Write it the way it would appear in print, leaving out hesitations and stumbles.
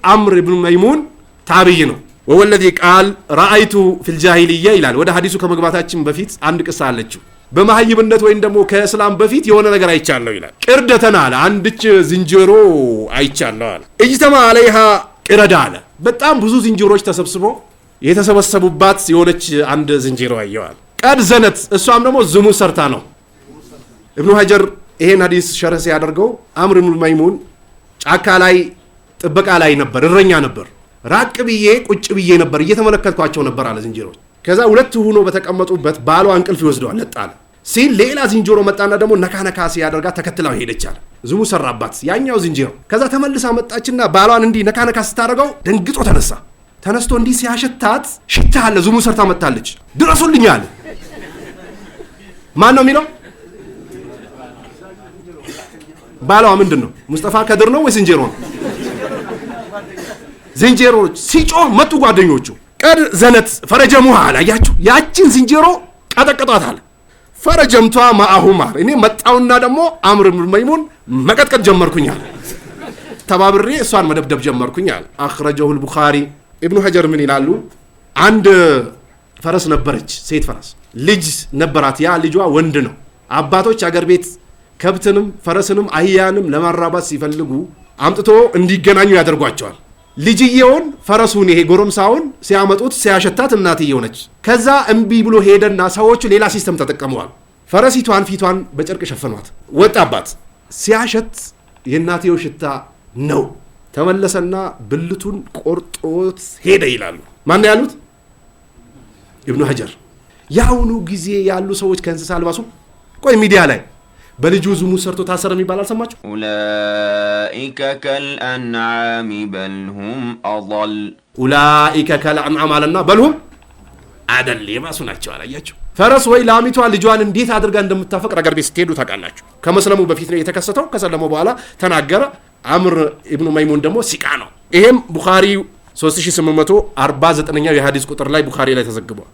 عمرو بن ميمون ታቢይ ነው ወወለዚ ቃል ረአይቱ ፊል ጃሂልያ ይላል ወደ ሐዲሱ ከመግባታችን በፊት አንድ ቅሳ አለችው በመሐይብነት ወይም ደግሞ ከእስላም በፊት የሆነ ነገር አይቻለሁ ይላል ቅርደተና አለ አንድች ዝንጀሮ አይቻለሁ አለ እጅተማ አለይሃ ቅረዳ አለ በጣም ብዙ ዝንጀሮች ተሰብስበው የተሰበሰቡባት የሆነች አንድ ዝንጀሮ አየዋል ቀድ ዘነት እሷም ደግሞ ዝሙት ሰርታ ነው ኢብኑ ሐጀር ይሄን ሐዲስ ሸርህ ያደርገው አምር ኢብኑ መይሙን ጫካ ላይ ጥበቃ ላይ ነበር እረኛ ነበር ራቅ ብዬ ቁጭ ብዬ ነበር እየተመለከትኳቸው ነበር አለ ዝንጀሮች ከዛ ሁለት ሆኖ በተቀመጡበት ባሏ እንቅልፍ ይወስደዋል ለጣለ ሲል ሌላ ዝንጀሮ መጣና ደግሞ ነካነካ ሲያደርጋ ተከትላው ሄደች አለ ዝሙት ሰራባት ያኛው ዝንጀሮ ከዛ ተመልሳ መጣችና ባሏን እንዲ ነካነካ ስታደርገው ደንግጦ ተነስቶ እንዲ ሲያሸታት ሽታ አለ ዝሙት ሰርታ መጣለች ድረሱልኝ አለ ማን ነው የሚለው ባሏ ምንድነው ሙስጠፋ ከድር ነው ወይ ዝንጀሮ ነው ዝንጀሮች ሲጮህ መጡ ጓደኞቹ ቀድ ዘነት ፈረጀሙሃ አላያችሁ ያችን ዝንጀሮ ቀጠቀጣታል ፈረጀምቷ ማአሁማር እኔ መጣውና ደግሞ አምር ኢብኑ መይሙን መቀጥቀጥ ጀመርኩኛል ተባብሬ እሷን መደብደብ ጀመርኩኛል አخرجه البخاري ኢብኑ ሐጀር ምን ይላሉ አንድ ፈረስ ነበረች ሴት ፈረስ ልጅ ነበራት ያ ልጇ ወንድ ነው አባቶች አገር ቤት ከብትንም ፈረስንም አህያንም ለማራባት ሲፈልጉ አምጥቶ እንዲገናኙ ያደርጓቸዋል ልጅየውን ፈረሱን ይሄ ጎረምሳውን ሲያመጡት ሲያሸታት እናትየው ነች ከዛ እምቢ ብሎ ሄደና ሰዎቹ ሌላ ሲስተም ተጠቀመዋል ፈረሲቷን ፊቷን በጨርቅ ሸፈኗት ወጣባት ሲያሸት የእናትየው ሽታ ነው ተመለሰና ብልቱን ቆርጦት ሄደ ይላሉ ማን ያሉት ኢብኑ ሐጀር ያውኑ ጊዜ ያሉ ሰዎች ከእንስሳ አልባሱ ቆይ ሚዲያ ላይ በልጁ ዝሙት ሰርቶ ታሰረ የሚባል አልሰማችሁ ኡላኢከ ከልአንዓም በልሁም አضል ኡላኢከ ከልአንዓም አለና በልሁም አደል የባሱ ናቸው አላያችሁ ፈረስ ወይ ላሚቷ ልጇን እንዴት አድርጋ እንደምታፈቅር አገር ቤት ስትሄዱ ታውቃላችሁ ከመስለሙ በፊት ነው የተከሰተው ከሰለሙ በኋላ ተናገረ አምር ኢብኑ መይሙን ደግሞ ሲቃ ነው ይሄም ቡኻሪ 3849ኛው የሐዲስ ቁጥር ላይ ቡኻሪ ላይ ተዘግቧል